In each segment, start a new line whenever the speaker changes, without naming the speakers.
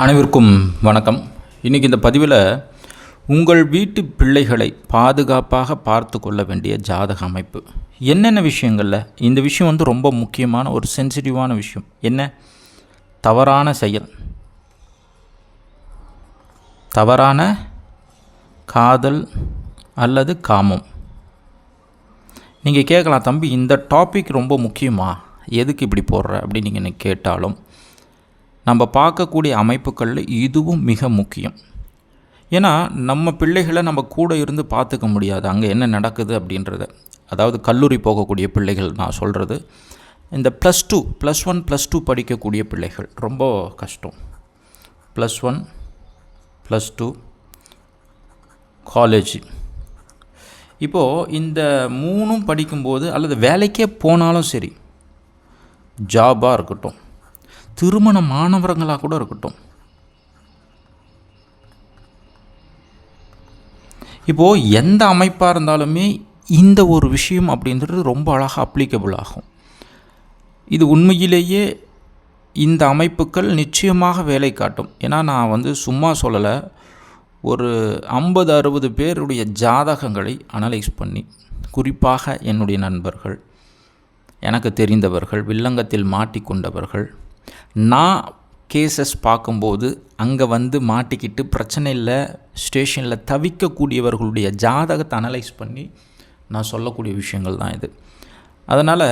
அனைவருக்கும் வணக்கம். இன்றைக்கி இந்த பதிவில் உங்கள் வீட்டு பிள்ளைகளை பாதுகாப்பாக பார்த்து கொள்ள வேண்டிய ஜாதக அமைப்பு என்னென்ன விஷயங்களில் இந்த விஷயம் ரொம்ப முக்கியமான ஒரு சென்சிட்டிவான விஷயம். என்ன? தவறான செயல், தவறான காதல் அல்லது காமம். நீங்கள் கேட்கலாம், தம்பி இந்த டாபிக் ரொம்ப முக்கியமா, எதுக்கு இப்படி போடுற அப்படின்னு நீங்கள் எனக்கு கேட்டாலும், நம்ம பார்க்கக்கூடிய அமைப்புகளில் இதுவும் மிக முக்கியம். ஏன்னா நம்ம பிள்ளைகளை நம்ம கூட இருந்து பார்த்துக்க முடியாது, அங்கே என்ன நடக்குது அப்படின்றத. அதாவது கல்லூரி போகக்கூடிய பிள்ளைகள் நான் சொல்கிறது, இந்த +2 +1 +2 படிக்கக்கூடிய பிள்ளைகள் ரொம்ப கஷ்டம். +1 +2 காலேஜ், இப்போது இந்த 3ம் படிக்கும்போது அல்லது வேலைக்கே போனாலும் சரி, ஜாபாக இருக்கட்டும், திருமண மாணவர்களாக கூட இருக்கட்டும், இப்போது எந்த அமைப்பாக இருந்தாலுமே இந்த ஒரு விஷயம் அப்படின்றது ரொம்ப அழகாக அப்ளிகபிள் ஆகும். இது உண்மையிலேயே இந்த அமைப்புகள் நிச்சயமாக வேலை காட்டும். ஏன்னா நான் சும்மா சொல்லலை, ஒரு 50-60 பேருடைய ஜாதகங்களை அனலைஸ் பண்ணி, குறிப்பாக என்னுடைய நண்பர்கள், எனக்கு தெரிந்தவர்கள், வில்லங்கத்தில் மாட்டிக்கொண்டவர்கள், நான் கேசஸ் பார்க்கும்போது அங்கே மாட்டிக்கிட்டு பிரச்சனை இல்லை ஸ்டேஷனில் தவிக்கக்கூடியவர்களுடைய ஜாதகத்தை அனலைஸ் பண்ணி நான் சொல்லக்கூடிய விஷயங்கள் தான் இது. அதனால்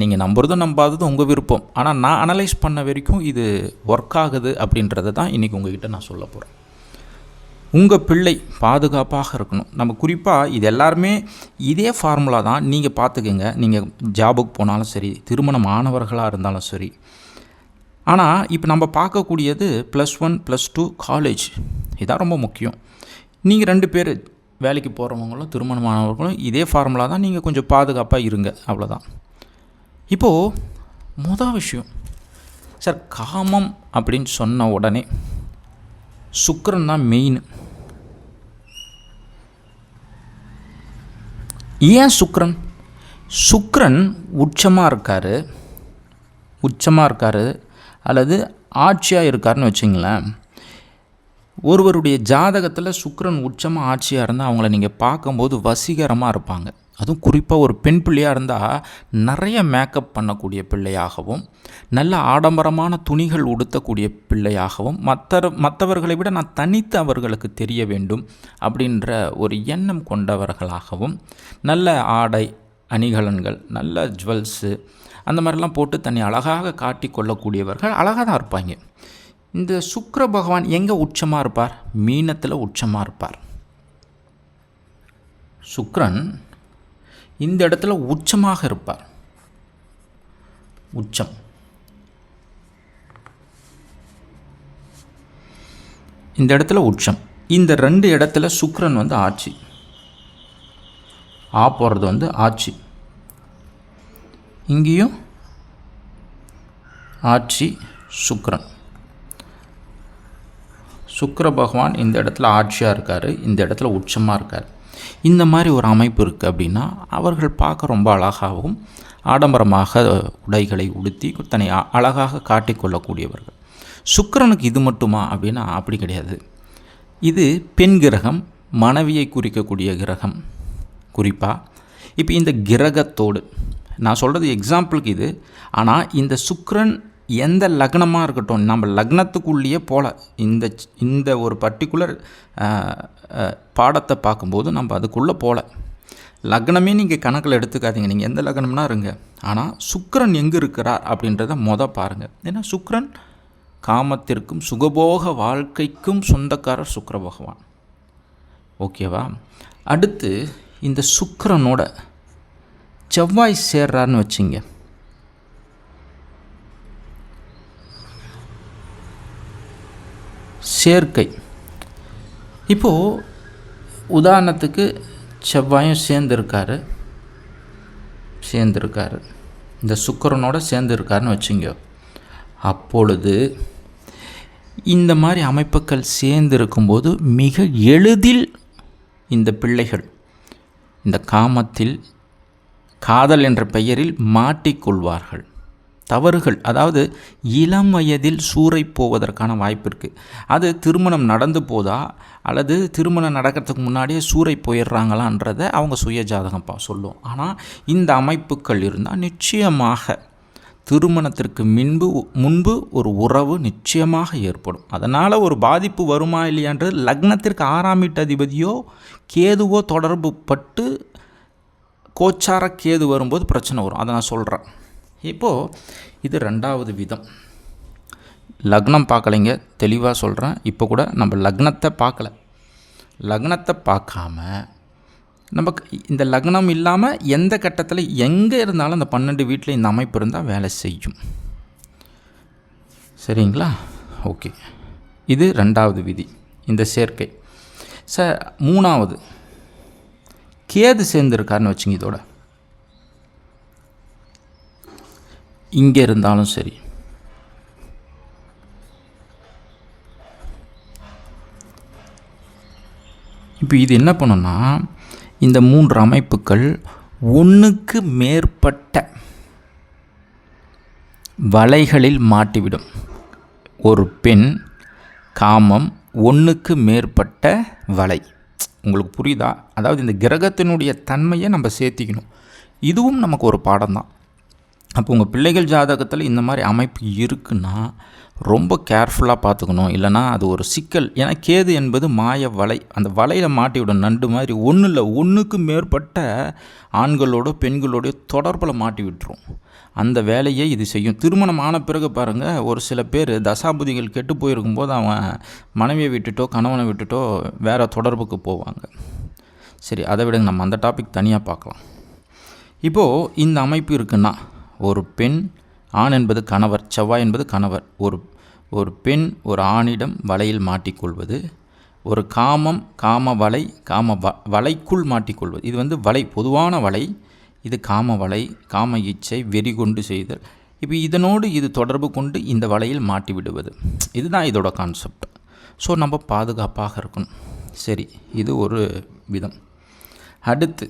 நீங்கள் நம்புறதும் நம்பாததும் உங்கள் விருப்பம். ஆனால் நான் அனலைஸ் பண்ண வரைக்கும் இது ஒர்க் ஆகுது அப்படின்றத தான் இன்றைக்கி உங்கள்கிட்ட நான் சொல்ல போகிறேன். உங்கள் பிள்ளை பாதுகாப்பாக இருக்கணும். நம்ம குறிப்பாக இது எல்லாருமே இதே ஃபார்முலா தான். நீங்கள் பார்த்துக்கங்க, நீங்கள் ஜாபுக்கு போனாலும் சரி, திருமண மாணவர்களாக இருந்தாலும் சரி. ஆனால் இப்போ நம்ம பார்க்கக்கூடியது +1 +2 காலேஜ், இதான் ரொம்ப முக்கியம். நீங்கள் 2 பேர் வேலைக்கு போகிறவங்களும் திருமணமானவர்களும் இதே ஃபார்முலா தான். நீங்கள் கொஞ்சம் பாதுகாப்பாக இருங்க, அவ்வளோதான். இப்போது மொதல் விஷயம், சார் காமம் அப்படின்னு சொன்ன உடனே சுக்கிரன் தான் மெயின். ஏன் சுக்கிரன்? சுக்கிரன் உச்சமாக இருக்கார் அல்லது ஆட்சியாக இருக்காருன்னு வச்சிங்களேன். ஒருவருடைய ஜாதகத்தில் சுக்கிரன் உச்சமாக ஆட்சியாக இருந்தால் அவங்கள நீங்கள் பார்க்கும்போது வசீகரமாக இருப்பாங்க. அதுவும் குறிப்பாக ஒரு பெண் பிள்ளையாக இருந்தால் நிறைய மேக்கப் பண்ணக்கூடிய பிள்ளையாகவும், நல்ல ஆடம்பரமான துணிகள் உடுத்தக்கூடிய பிள்ளையாகவும், மற்றவர்களை விட நான் தனித்து அவர்களுக்கு தெரிய வேண்டும் அப்படின்ற ஒரு எண்ணம் கொண்டவர்களாகவும், நல்ல ஆடை அணிகலன்கள், நல்ல ஜுவல்ஸு அந்த மாதிரிலாம் போட்டு தன்னை அழகாக காட்டி கொள்ளக்கூடியவர்கள் அழகாக தான் இருப்பாங்க. இந்த சுக்கிர பகவான் எங்கே உச்சமாக இருப்பார்? மீனத்தில் உச்சமாக இருப்பார். சுக்கிரன் இந்த இடத்துல உச்சமாக இருப்பார். உச்சம். இந்த இடத்துல உச்சம். இந்த 2 இடத்துல சுக்கிரன் ஆட்சி. போகிறது ஆட்சி. இங்கேயும் ஆட்சி சுக்கிரன். சுக்கிர பகவான் இந்த இடத்துல ஆட்சியாக இருக்கார், இந்த இடத்துல உச்சமாக இருக்கார். இந்த மாதிரி ஒரு அமைப்பு இருக்குது அப்படின்னா அவர்கள் பார்க்க ரொம்ப அழகாகவும் ஆடம்பரமாக உடைகளை உடுத்தி தன்னை அழகாக காட்டிக்கொள்ளக்கூடியவர்கள். சுக்கிரனுக்கு இது மட்டுமா அப்படின்னா அப்படி கிடையாது. இது பெண் கிரகம், மனைவியை குறிக்கக்கூடிய கிரகம். குறிப்பாக இப்போ இந்த கிரகத்தோடு நான் சொல்கிறது எக்ஸாம்பிளுக்கு இது. ஆனால் இந்த சுக்கிரன் எந்த லக்னமாக இருக்கட்டும், நம்ம லக்னத்துக்குள்ளேயே போகல. இந்த ஒரு பர்டிகுலர் பாடத்தை பார்க்கும்போது நம்ம அதுக்குள்ளே போகல. லக்னமே நீங்கள் கணக்கில் எடுத்துக்காதீங்க, நீங்கள் எந்த லக்னம்னா இருங்க. ஆனால் சுக்கிரன் எங்கே இருக்கிறார் அப்படின்றத பாருங்கள். ஏன்னா சுக்கிரன் காமத்திற்கும் சுகபோக வாழ்க்கைக்கும் சொந்தக்காரர் சுக்கிர பகவான். ஓகேவா? அடுத்து இந்த சுக்கிரனோட செவ்வாய் சேர்றாருன்னு வச்சிங்க. சேர்க்கை. இப்போது உதாரணத்துக்கு செவ்வாயும் சேர்ந்துருக்காரு, இந்த சுக்கிரனோட சேர்ந்துருக்காருன்னு வச்சுங்க. அப்பொழுது இந்த மாதிரி அமைப்புகள் சேர்ந்து இருக்கும்போது மிக எளிதில் இந்த பிள்ளைகள் இந்த காமத்தில், காதல் என்ற பெயரில் மாட்டிக்கொள்வார்கள். தவறுகள், அதாவது இளம் வயதில் சூறை போவதற்கான வாய்ப்பு இருக்குது. அது திருமணம் நடந்து போதா அல்லது திருமணம் நடக்கிறதுக்கு முன்னாடியே சூறை போயிடுறாங்களான்றதை அவங்க சுய ஜாதகம் சொல்லும். ஆனால் இந்த அமைப்புகள் இருந்தால் நிச்சயமாக திருமணத்திற்கு முன்பு ஒரு உறவு நிச்சயமாக ஏற்படும். அதனால் ஒரு பாதிப்பு வருமா இல்லையான்றது லக்னத்திற்கு 6ஆம் வீட்டு அதிபதியோ கேதுவோ தொடர்பு பட்டு கோச்சார கேது வரும்போது பிரச்சனை வரும். அதை நான் சொல்கிறேன். இப்போது இது 2வது விதம். லக்னம் பார்க்கலைங்க, தெளிவாக சொல்கிறேன். இப்போ கூட நம்ம லக்னத்தை பார்க்கல. லக்னத்தை பார்க்காம நமக்கு இந்த லக்னம் இல்லாமல் எந்த கட்டத்தில் எங்கே இருந்தாலும் அந்த 12 வீட்டில் இந்த அமைப்பு இருந்தால் வேலை செய்யும். சரிங்களா? ஓகே, இது 2வது விதி, இந்த சேர்க்கை. 3வது கேது சேர்ந்துருக்காருன்னு வச்சுங்க. இதோட இங்கே இருந்தாலும் சரி, இப்போ இது என்ன பண்ணுன்னா இந்த 3 அமைப்புகள் ஒன்றுக்கு மேற்பட்ட வலைகளில் மாட்டிவிடும். ஒரு பெண் காமம் ஒன்றுக்கு மேற்பட்ட வலை. உங்களுக்கு புரியுதா? அதாவது இந்த கிரகத்தினுடைய தன்மையை நம்ம சேர்த்திக்கணும். இதுவும் நமக்கு ஒரு பாடம் தான். அப்போ உங்கள் பிள்ளைகள் ஜாதகத்தில் இந்த மாதிரி அமைப்பு இருக்குன்னா ரொம்ப கேர்ஃபுல்லாக பார்த்துக்கணும். இல்லைனா அது ஒரு சிக்கல். ஏன்னா கேது என்பது மாய வலை. அந்த வலையில் மாட்டிவிடும். நண்டு மாதிரி ஒன்றுக்கு மேற்பட்ட ஆண்களோட பெண்களோடைய தொடர்பில் மாட்டி விட்டுரும். அந்த வேலையை இது செய்யும். திருமணம் ஆன பிறகு பாருங்கள், ஒரு சில பேர் தசாபுதிகள் கெட்டு போயிருக்கும்போது அவன் மனைவியை விட்டுட்டோ கணவனை விட்டுட்டோ வேறு தொடர்புக்கு போவாங்க. சரி, அதை விடுங்க, நம்ம அந்த டாபிக் தனியாக பார்க்கலாம். இப்போது இந்த அமைப்பு இருக்குன்னா ஒரு பெண், ஆண் என்பது கணவர், செவ்வாய் என்பது கணவர், ஒரு பெண் ஒரு ஆணிடம் வலையில் மாட்டிக்கொள்வது, ஒரு காம வலை, வலைக்குள் மாட்டிக்கொள்வது. இது வலை, பொதுவான வலை. இது காம வலை, காம இச்சை, வெறி கொண்டு செய்தல். இப்போ இதனோடு இது தொடர்பு கொண்டு இந்த வலையில் மாட்டி விடுவது. இதுதான் இதோட கான்செப்ட். ஸோ நம்ம பாதுகாப்பாக இருக்கணும். சரி, இது ஒரு விதம். அடுத்து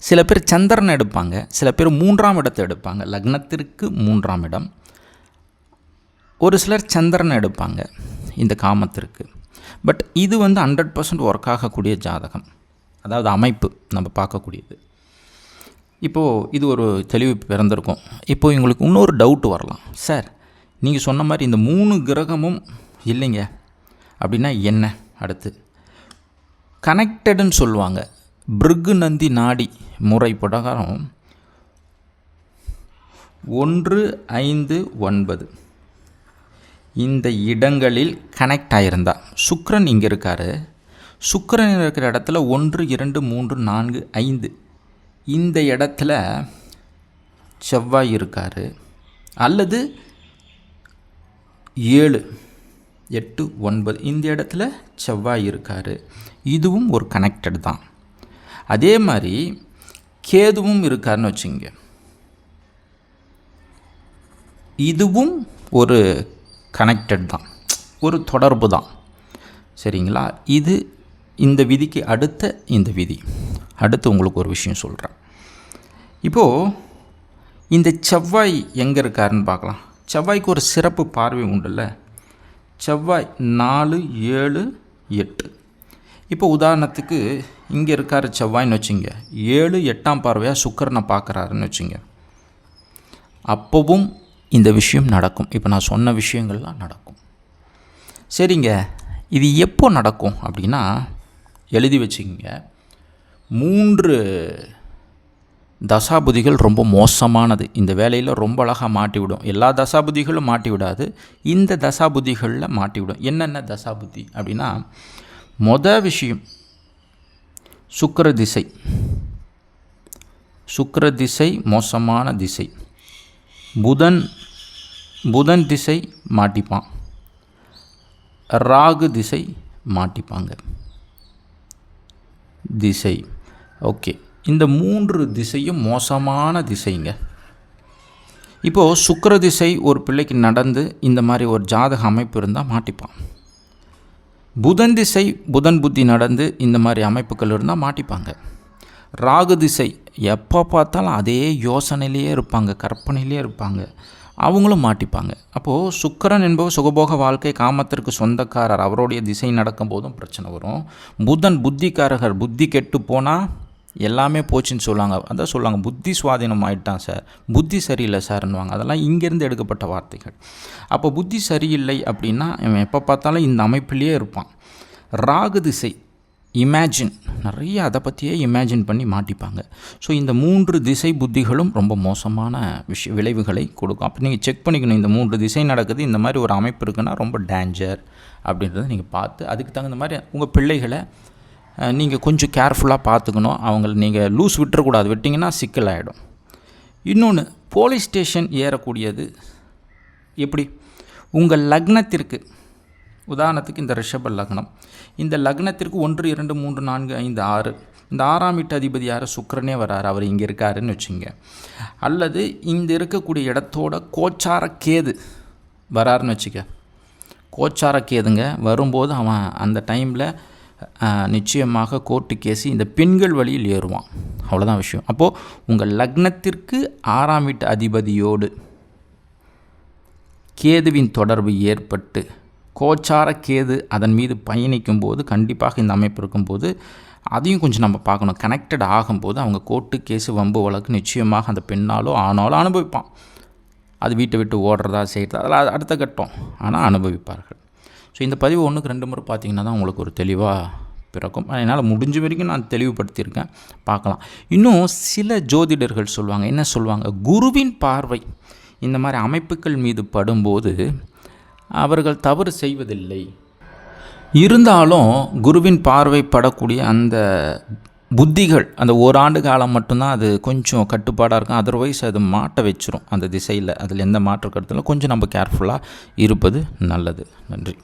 சில பேர் சந்திரனை எடுப்பாங்க, சில பேர் 3ஆம் இடத்தை எடுப்பாங்க. லக்னத்திற்கு 3ஆம் இடம். ஒரு சிலர் சந்திரனை எடுப்பாங்க இந்த காமத்திற்கு. பட் இது 100% ஒர்க் ஆகக்கூடிய ஜாதகம், அதாவது அமைப்பு நம்ம பார்க்கக்கூடியது. இப்போது இது ஒரு தெளிவு பிறந்திருக்கும். இப்போது உங்களுக்கு இன்னொரு டவுட் வரலாம். சார், நீங்கள் சொன்ன மாதிரி இந்த 3 கிரகமும் இல்லைங்க அப்படின்னா என்ன? அடுத்து கனெக்டடுன்னு சொல்லுவாங்க. பிருகு நந்தி நாடி முறை பிரகாரம் 1, 5, 9 இந்த இடங்களில் கனெக்ட் ஆகியிருந்தா, சுக்கிரன் இங்கே இருக்கார், சுக்கிரன் இருக்கிற இடத்துல 1, 2, 3, 4, 5 இந்த இடத்துல செவ்வாய் இருக்கார், அல்லது 7, 8, 9 இந்த இடத்துல செவ்வாய் இருக்கார், இதுவும் ஒரு கனெக்டட் தான். அதே மாதிரி கேதுவும் இருக்காருன்னு வச்சுங்க, இதுவும் ஒரு கனெக்டட் தான், ஒரு தொடர்பு தான். சரிங்களா? இது இந்த விதிக்கு அடுத்த இந்த விதி. அடுத்து உங்களுக்கு ஒரு விஷயம் சொல்கிறேன். இப்போது இந்த செவ்வாய் எங்கே இருக்காருன்னு பார்க்கலாம். செவ்வாய்க்கு ஒரு சிறப்பு பார்வை உண்டுல்ல. செவ்வாய் 4, 7, 8. இப்போ உதாரணத்துக்கு இங்கே இருக்கார் செவ்வாய்ன்னு வச்சுங்க, 7, 8ஆம் பார்வையாக சுக்கிரனை பார்க்குறாருன்னு வச்சுங்க, அப்போவும் இந்த விஷயம் நடக்கும். இப்போ நான் சொன்ன விஷயங்கள்லாம் நடக்கும். சரிங்க, இது எப்போ நடக்கும் அப்படின்னா எழுதி வச்சுக்கிங்க. 3 தசாபுதிகள் ரொம்ப மோசமானது. இந்த வேலையில் ரொம்ப அழகாக மாட்டிவிடும். எல்லா தசாபுதிகளும் மாட்டி விடாது, இந்த தசாபுதிகளில் மாட்டிவிடும். என்னென்ன தசாபுதி அப்படின்னா, விஷயம் சுக்கிர திசை. சுக்கிர திசை மோசமான திசை. புதன் திசை மாட்டிப்பான். ராகு திசை மாட்டிப்பாங்க. திசை ஓகே, இந்த 3 திசையும் மோசமான திசைங்க. இப்போது சுக்கிர திசை ஒரு பிள்ளைக்கு நடந்து இந்த மாதிரி ஒரு ஜாதக அமைப்பு இருந்தால் மாட்டிப்பான். புதன் திசை புதன் புத்தி நடந்து இந்த மாதிரி அமைப்புகள் இருந்தால் மாட்டிப்பாங்க. ராகு திசை எப்போ பார்த்தாலும் அதே யோசனையிலேயே இருப்பாங்க, கற்பனையிலே இருப்பாங்க, அவங்களும் மாட்டிப்பாங்க. அப்போது சுக்கிரன் என்பவர் சுகபோக வாழ்க்கை, காமத்திற்கு சொந்தக்காரர், அவருடைய திசை நடக்கும் போதும் பிரச்சனை வரும். புதன் புத்திக்காரகர், புத்தி கெட்டு போனால் எல்லாமே போச்சுன்னு சொல்லுவாங்க. அதான் சொல்லுவாங்க, புத்தி சுவாதீனம் ஆகிட்டான் சார், புத்தி சரியில்லை சார்ன்னுவாங்க. அதெல்லாம் இங்கேருந்து எடுக்கப்பட்ட வார்த்தைகள். அப்போ புத்தி சரியில்லை அப்படின்னா இவன் எப்போ பார்த்தாலும் இந்த அமைப்பிலேயே இருப்பான். ராகு திசை இமேஜின், நிறைய அதை பற்றியே இமேஜின் பண்ணி மாட்டிப்பாங்க. ஸோ இந்த 3 திசை புத்திகளும் ரொம்ப மோசமான விளைவுகளை கொடுக்கும். அப்போ நீங்கள் செக் பண்ணிக்கணும், இந்த 3 திசை நடக்குது, இந்த மாதிரி ஒரு அமைப்பு இருக்குன்னா ரொம்ப டேஞ்சர் அப்படின்றத நீங்கள் பார்த்து அதுக்கு தகுந்த மாதிரி உங்கள் பிள்ளைகளை நீங்கள் கொஞ்சம் கேர்ஃபுல்லாக பார்த்துக்கணும். அவங்கள நீங்கள் லூஸ் விட்டுறக்கூடாது, விட்டிங்கன்னா சிக்கலாகிடும். இன்னொன்று, போலீஸ் ஸ்டேஷன் ஏறக்கூடியது எப்படி? உங்கள் லக்னத்திற்கு, உதாரணத்துக்கு இந்த ரிஷப லக்னம், இந்த லக்னத்திற்கு 1, 2, 3, 4, 5, 6, இந்த 6ஆம் வீட்டு அதிபதி யார்? சுக்கிரனே வராரு, அவர் இங்கே இருக்காருன்னு வச்சுங்க. அல்லது இந்த இருக்கக்கூடிய இடத்தோட கோச்சார கேது வராருன்னு வச்சுக்க. கோச்சார கேதுங்க வரும்போது அவன் அந்த டைமில் நிச்சயமாக கோர்ட்டு கேஸு இந்த பெண்கள் வழியில் ஏறுவான். அவ்வளோதான் விஷயம். அப்போது உங்கள் லக்னத்திற்கு 6ஆம் வீட்டு அதிபதியோடு கேதுவின் தொடர்பு ஏற்பட்டு கோச்சார கேது அதன் மீது பயணிக்கும் போது கண்டிப்பாக இந்த அமைப்பு இருக்கும்போது அதையும் கொஞ்சம் நம்ம பார்க்கணும். கனெக்டட் ஆகும்போது அவங்க கோர்ட்டு கேஸு வம்பு வழக்கு நிச்சயமாக அந்த பெண்ணாலோ ஆணாலோ அனுபவிப்பான். அது வீட்டை விட்டு ஓடுறதா செய்கிறது அதெல்லாம் அடுத்த கட்டம், ஆனால் அனுபவிப்பார்கள். ஸோ இந்த பதிவு 1க்கு 2 முறை பார்த்திங்கன்னா தான் உங்களுக்கு ஒரு தெளிவாக பிறக்கும். என்னால் முடிஞ்ச வரைக்கும் நான் தெளிவுபடுத்தியிருக்கேன், பார்க்கலாம். இன்னும் சில ஜோதிடர்கள் சொல்லுவாங்க, என்ன சொல்லுவாங்க, குருவின் பார்வை இந்த மாதிரி அமைப்புகள் மீது படும்போது அவர்கள் தவறு செய்வதில்லை, இருந்தாலும் குருவின் பார்வை படக்கூடிய அந்த புத்திகள் அந்த ஓராண்டு காலம் மட்டும்தான் அது கொஞ்சம் கட்டுப்பாடாக இருக்கும். அதர்வைஸ் அது மாட்ட வச்சிரும் அந்த திசையில். அதில் எந்த மாற்று கருத்தில் கொஞ்சம் நம்ம கேர்ஃபுல்லாக இருப்பது நல்லது. நன்றி.